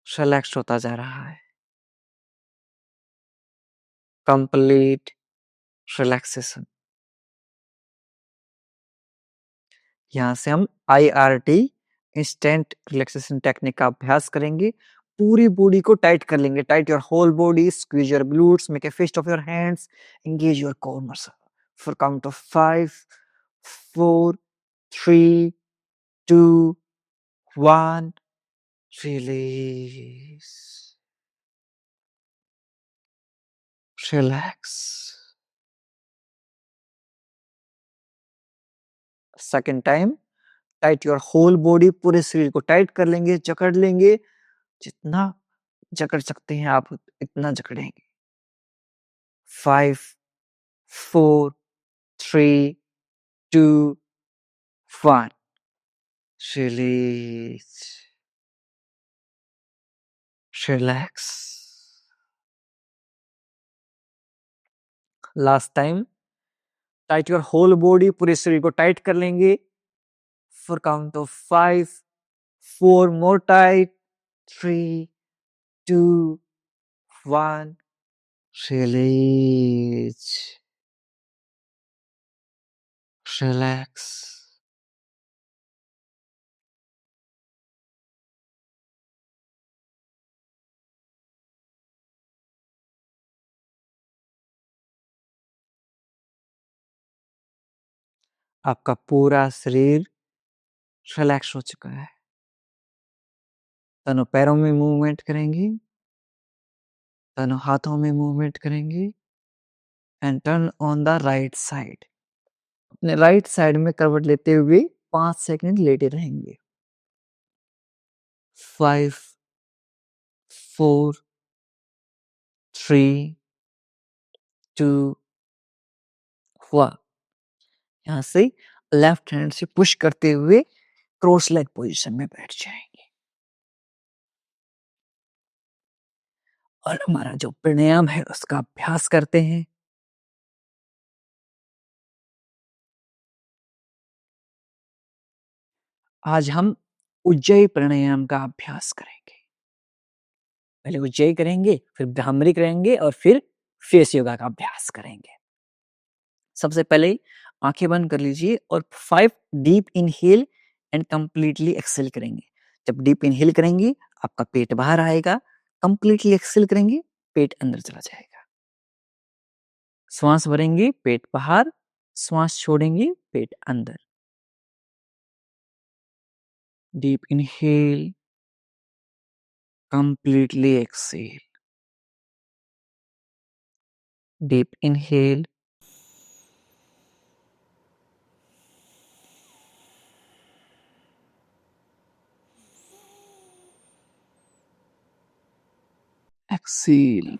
रिलैक्स होता जा रहा है। Complete relaxation. यहाँ से हम IRT इंस्टेंट रिलैक्सेशन टेक्निक का अभ्यास करेंगे। पूरी बॉडी को टाइट कर लेंगे। Tight your whole body, squeeze your glutes, make a fist of your hands, engage your core muscle for count of 5, 4, 3, 2, 1. Release. Relax. Second time, tight your whole body, पूरे शरीर को टाइट कर लेंगे, जकड़ लेंगे। जितना जकड़ सकते हैं आप इतना जकड़ेंगे। 5, 4, 3, 2, 1. Release. Relax. Last time, tight your whole body, पूरे शरीर को टाइट कर लेंगे for count of 5, 4 more tight, 3, 2, 1, release, relax. आपका पूरा शरीर रिलैक्स हो चुका है। दोनों पैरों में मूवमेंट करेंगे, दोनों हाथों में मूवमेंट करेंगे and turn on the right side. अपने राइट साइड में करवट लेते हुए 5 सेकंड लेटे रहेंगे। 5, 4, 3, 2, 1। यहाँ से लेफ्ट हैंड से पुश करते हुए क्रॉस लेग पोजीशन में बैठ जाएंगे और हमारा जो प्राणायाम है उसका अभ्यास करते हैं। आज हम उज्जयी प्राणायाम का अभ्यास करेंगे। पहले उज्जयी करेंगे, फिर भ्रामरी करेंगे और फिर फेस योगा का अभ्यास करेंगे। सबसे पहले आंखें बंद कर लीजिए और 5 deep inhale and completely exhale करेंगे। जब डीप इनहेल करेंगे आपका पेट बाहर आएगा, कंप्लीटली एक्सेल करेंगे पेट अंदर चला जाएगा। श्वास भरेंगे पेट बाहर, श्वास छोड़ेंगे पेट अंदर। Deep inhale, completely exhale. Deep inhale, exhale.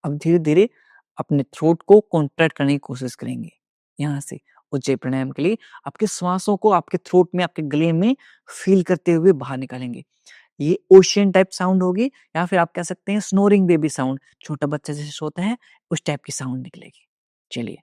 अब धीरे-धीरे अपने थ्रोट को कॉन्ट्रैक्ट करने की कोशिश करेंगे। यहाँ से उज्जयी प्राणायाम के लिए आपके श्वासों को आपके थ्रोट में, आपके गले में फील करते हुए बाहर निकालेंगे। ये ओशियन टाइप साउंड होगी या फिर आप कह सकते हैं स्नोरिंग बेबी साउंड, छोटा बच्चा जैसे सोता है उस टाइप की साउंड निकलेगी। चलिए।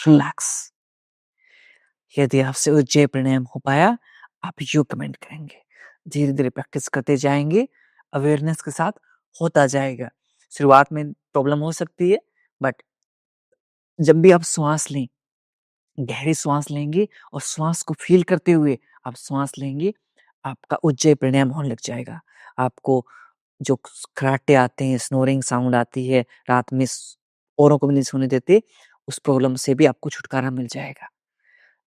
रिलैक्स। यदि आपसे उज्जयी प्राणायाम हो पाया, आप यूँ कमेंट करेंगे। धीरे-धीरे प्रैक्टिस करते जाएँगे, अवेयरनेस के साथ होता जाएगा। शुरुआत में प्रॉब्लम हो सकती है, बट जब भी आप श्वास लें, गहरी श्वास लेंगे और श्वास को फ़ील करते हुए आप श्वास लेंगे, आपका उज्जयी प्राणायाम होने लग जाएगा। आपको जो खर्राटे आते हैं, स्नोरिंग साउंड आती है, रात में औरों को भी नहीं सोने देते, उस प्रॉब्लम से भी आपको छुटकारा मिल जाएगा।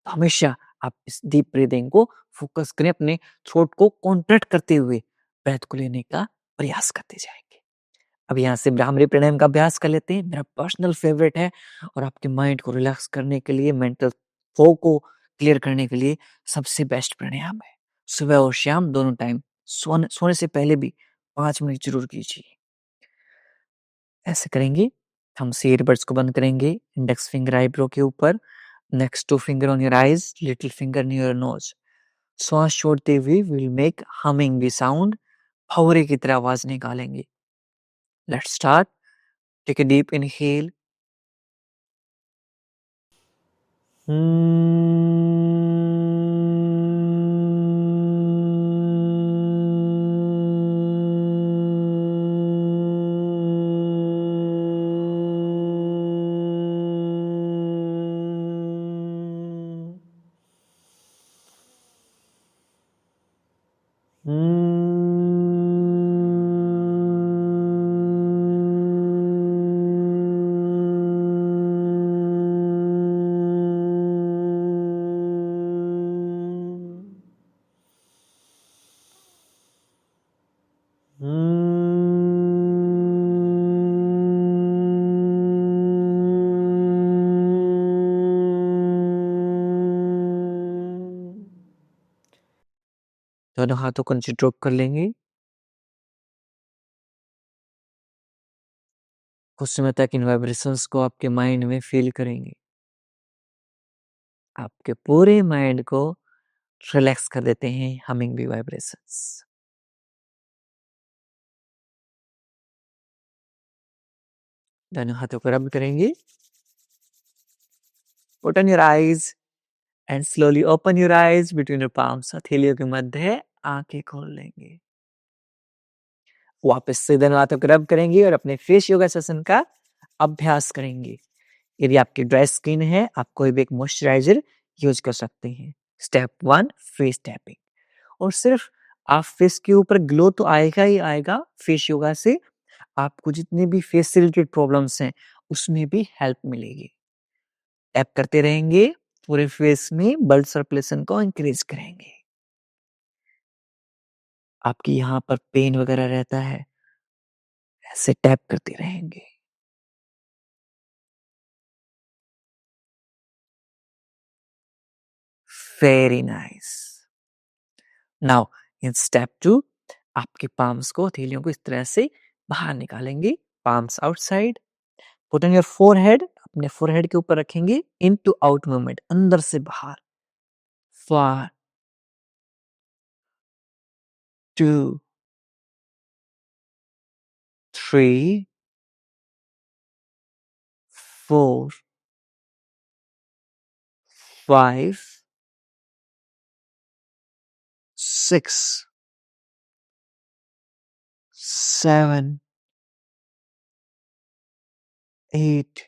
तो हमेशा आप इस डीप ब्रीथिंग को फ़ोकस करें, अपने थ्रोट को कॉन्ट्रैक्ट करते हुए ब्रेथ को लेने का प्रयास करते जाएँगे। अब यहाँ से भ्रामरी प्राणायाम का अभ्यास कर लेते हैं, मेरा पर्सनल फ़ेवरेट है और आपके माइंड को रिलैक्स करने के लिए, मेंटल फ़ॉग को क्लियर करने के लिए सबसे बेस्ट प्राणायाम है। सुबह और शाम दोनों टाइम सोने सोने से पहले भी 5 मिनट ज़रूर कीजिए। ऐसे करेंगे, थंब से ईयरबड्स को बंद करेंगे, इंडेक्स फिंगर आईब्रो के ऊपर, next two finger on your eyes, little finger near your nose. श्वास छोड़ते हुए विल मेक हमिंग भी साउंड, भंवरे की तरह आवाज निकालेंगे। Let's start. Take a deep inhale. दोनों हाथों को नीचे ड्रॉप कर लेंगे। कुछ समय तक इन वाइब्रेशंस को आपके माइंड में फील करेंगे। आपके पूरे माइंड को रिलैक्स कर देते हैं हमिंग बी वाइब्रेशंस। दोनों हाथों को रब करेंगे। Put on your eyes and slowly open your eyes between your palms. हथेलियों के मध्य आंखें खोल लेंगे। वापस से दोनों हाथों को रब करेंगे और अपने फेस योगा सेशन का अभ्यास करेंगे। यदि आपकी ड्राई स्किन है, आप कोई भी एक मॉइस्चराइजर यूज कर सकते हैं। Step 1 face tapping. और सिर्फ आप फेस के ऊपर ग्लो तो आएगा ही आएगा फेस योगा से, आपको जितने भी फेस से रिलेटेड प्रॉब्लम्स हैं उसमें भी हेल्प मिलेगी। टैप करते रहेंगे, पूरे फेस में ब्लड सर्कुलेशन को इंक्रीज करेंगे। आपकी यहाँ पर पेन वगैरह रहता है, ऐसे टैप करते रहेंगे। Very nice. Now in step 2 आपके पाम्स को, हथेलियों को इस तरह से बाहर निकालेंगे। Palms outside. Put on your forehead. अपने फोरहेड के ऊपर रखेंगे। इन टू आउट मूवमेंट, अंदर से बाहर। 1 2 3 4 5 6 7 8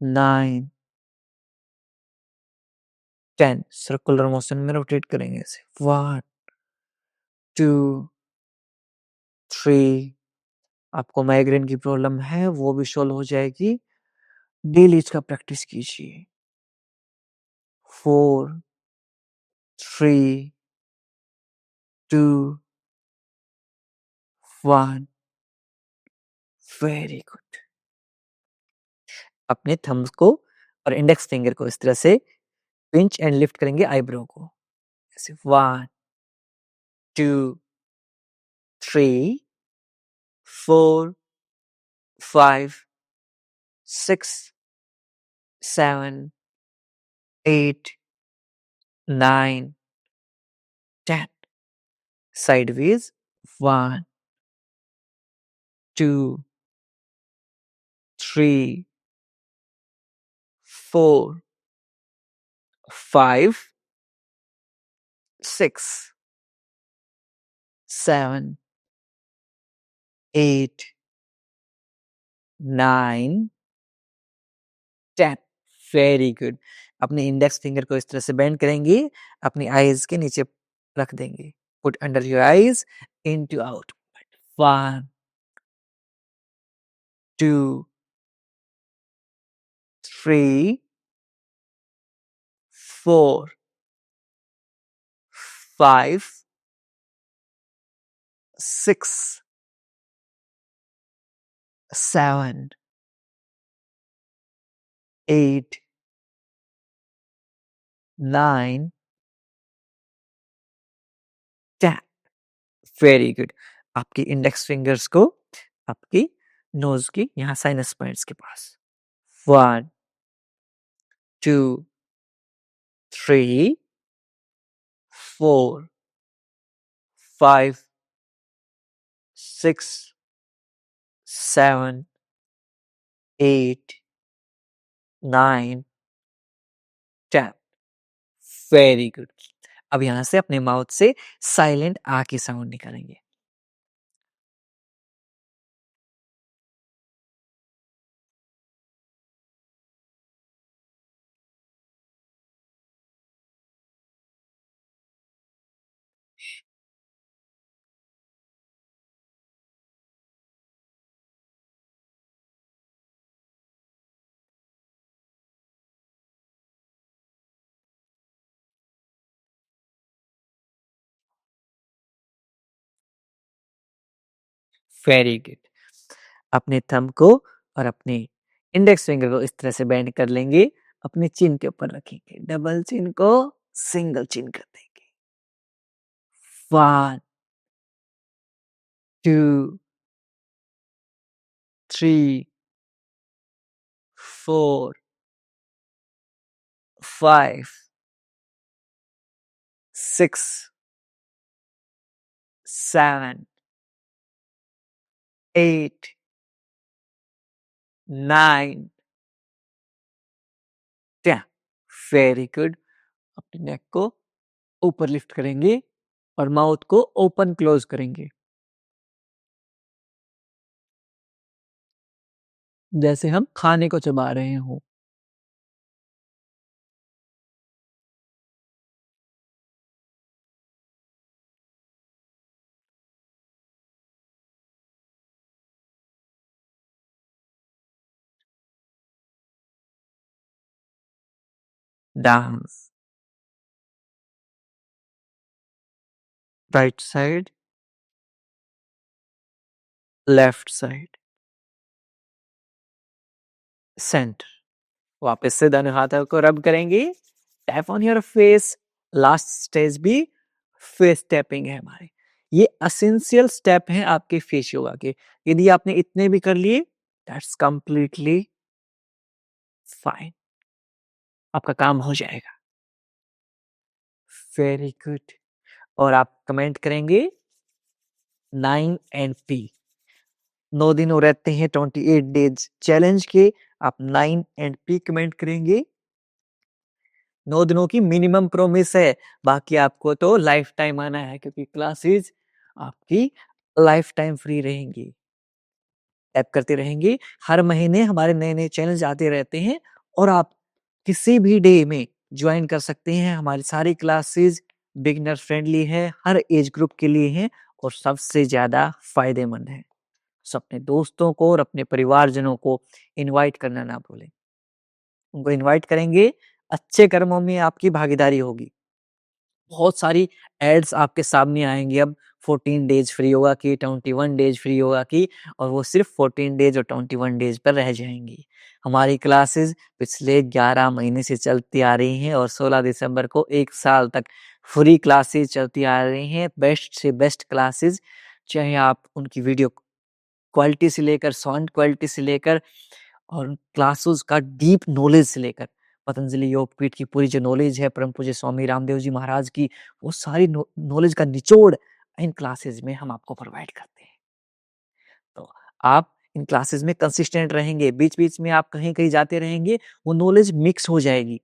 9 10 सर्कुलर मोशन में रोटेट करेंगे इसे। 1 2 3 आपको माइग्रेन की प्रॉब्लम है वो भी सॉल्व हो जाएगी। डेली इसका प्रैक्टिस कीजिए। 4 3 2 1 वेरी गुड। अपने थंब्स को और इंडेक्स फिंगर को इस तरह से पिंच एंड लिफ्ट करेंगे आईब्रो को। ऐसे 1 2 3 4 5 6 7 8 9 10 sideways 1 2 3 4 5 6 7 8 9 10 वेरी गुड। अपने इंडेक्स फिंगर को इस तरह से बेंड करेंगे, अपनी आईज के नीचे रख देंगे। Put under your eyes, in to out. 1 2 3 4 5 6 7 8 9 10 very good. आपकी इंडेक्स फिंगर्स को आपकी नोज़ की यहाँ साइनस पॉइंट्स के पास। 1, 2, 3, 4, 5, 6, 7, 8, 9, 10। Very good. अब यहाँ से अपने माउथ से साइलेंट आ की साउंड निकालेंगे। Very good. अपने थंब को और अपने इंडेक्स फिंगर को इस तरह से बेंड कर लेंगे, अपने चिन के ऊपर रखेंगे, डबल चिन को सिंगल चिन कर देंगे। 1, 2, 3, 4, 5, 6, 7, 8, 9, 10। Very good. अपने नेक को ऊपर लिफ्ट करेंगे और माउथ को ओपन क्लोज करेंगे, जैसे हम खाने को चबा रहे हों। Down, right side, left side, centre. वापस से दोनों हाथों को रब करेंगे, tap on your face. Last stage भी फेस टैपिंग है हमारे। ये एसेंशियल स्टेप हैं आपके फेस योगा के। यदि आपने इतने भी कर लिए, दैट्स कंप्लीटली फाइन, आपका काम हो जाएगा। Very good. और आप कमेंट करेंगे 9 एंड पी। 9 दिन हो रहते हैं 28 डेज चैलेंज के, आप 9 एंड पी कमेंट करेंगे। 9 दिनों की मिनिमम प्रॉमिस है, बाकी आपको तो लाइफ टाइम आना है, क्योंकि क्लासेस आपकी लाइफ टाइम फ्री रहेंगी। टैप करते रहेंगे, हर महीने हमारे नए-नए चैलेंज आते रहते हैं और आप किसी भी डे में ज्वाइन कर सकते हैं। हमारी सारी क्लासेस बिगिनर फ्रेंडली है, हर एज ग्रुप के लिए हैं और सबसे ज़्यादा फ़ायदेमंद है। सो अपने दोस्तों को और अपने परिवारजनों को इनवाइट करना ना भूलें। उनको इनवाइट करेंगे, अच्छे कर्मों में आपकी भागीदारी होगी। बहुत सारी एड्स आपके सामने आएँगी अब, 14 डेज़ फ्री योगा की, 21 डेज़ फ्री योगा की, और वो सिर्फ़ 14 डेज़ और 21 डेज़ पर रह जाएँगी। हमारी क्लासेस पिछले 11 महीने से चलती आ रही हैं और 16 दिसंबर को 1 साल तक फ्री क्लासेस चलती आ रही हैं। बेस्ट से बेस्ट क्लासेस, चाहे आप उनकी वीडियो क्वालिटी से लेकर, साउंड क्वालिटी से लेकर और क्लासेस का डीप नॉलेज से लेकर, पतंजलि योगपीठ की पूरी जो नॉलेज है, परम पूज्य स्वामी रामदेव जी महाराज की, वो सारी नॉलेज का निचोड़ इन क्लासेस में हम आपको प्रोवाइड करते हैं। तो आप इन क्लासेस में कंसिस्टेंट रहेंगे, बीच-बीच में आप कहीं-कहीं जाते रहेंगे, वो नॉलेज मिक्स हो जाएगी।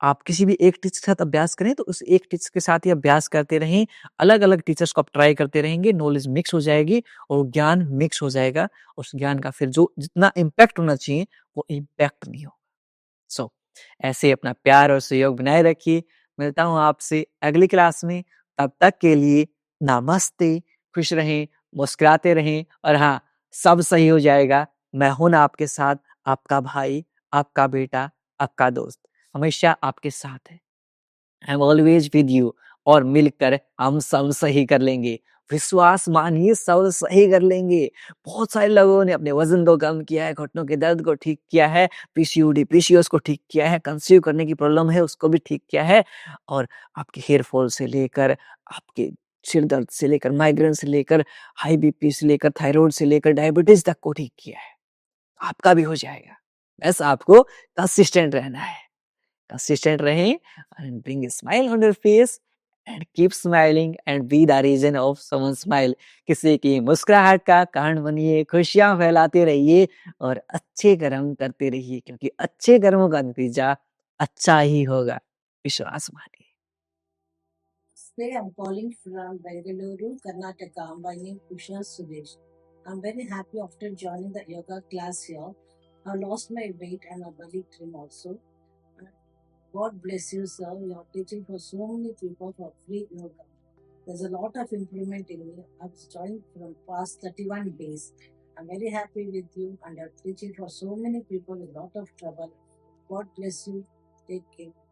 आप किसी भी एक टीचर के साथ अभ्यास करें, तो उस एक टीचर के साथ ही अभ्यास करते रहें, अलग-अलग टीचर्स को आप ट्राई करते रहेंगे, नॉलेज मिक्स हो जाएगी और ज्ञान मिक्स हो जाएगा। उस ज्ञान का फिर जो जितना इम्पैक्ट होना चाहिए, वो इम्पैक्ट नहीं होगा। सो ऐसे अपना प्यार और सहयोग बनाए रखिए। मिलता हूँ आपसे अगली क्लास में, तब तक के लिए नमस्ते। खुश रहें, मुस्कुराते रहें और हाँ, सब सही हो जाएगा। मैं हूँ ना आपके साथ, आपका भाई, आपका बेटा, आपका दोस्त, हमेशा आपके साथ है। I am always with you और मिलकर हम सब सही कर लेंगे। विश्वास मानिए, सब सही कर लेंगे। बहुत सारे लोगों ने अपने वज़न को कम किया है, घुटनों के दर्द को ठीक किया है, पीसीओडी, पीसीओएस को ठीक किया है, कंसीव करने की प्रॉब्लम है उसको भी ठीक किया है और आपके हेयर फॉल से लेकर आपके सिर दर्द से लेकर, माइग्रेन से लेकर, हाई बीपी से लेकर, थायरॉइड से लेकर डायबिटीज़ तक को ठीक किया है। आपका भी हो जाएगा। बस आपको कंसिस्टेंट रहना है। कंसिस्टेंट रहें and bring a smile on your face and keep smiling and be the reason of someone's smile। किसी की मुस्कुराहट का कारण बनिए, खुशियाँ फैलाते रहिए और अच्छे कर्म करते रहिए क्योंकि अच्छे कर्मों का नतीजा अच्छा ही होगा। विश्वास मानिए। Today I'm calling from Bengaluru, Karnataka. I'm by name Usha Suresh. I'm very happy after joining the yoga class here. I lost my weight and my belly trim also. God bless you, sir. You are teaching for so many people for free yoga. There's a lot of improvement in me. I've joined from past 31 days. I'm very happy with you and you're teaching for so many people with a lot of trouble. God bless you. Take care.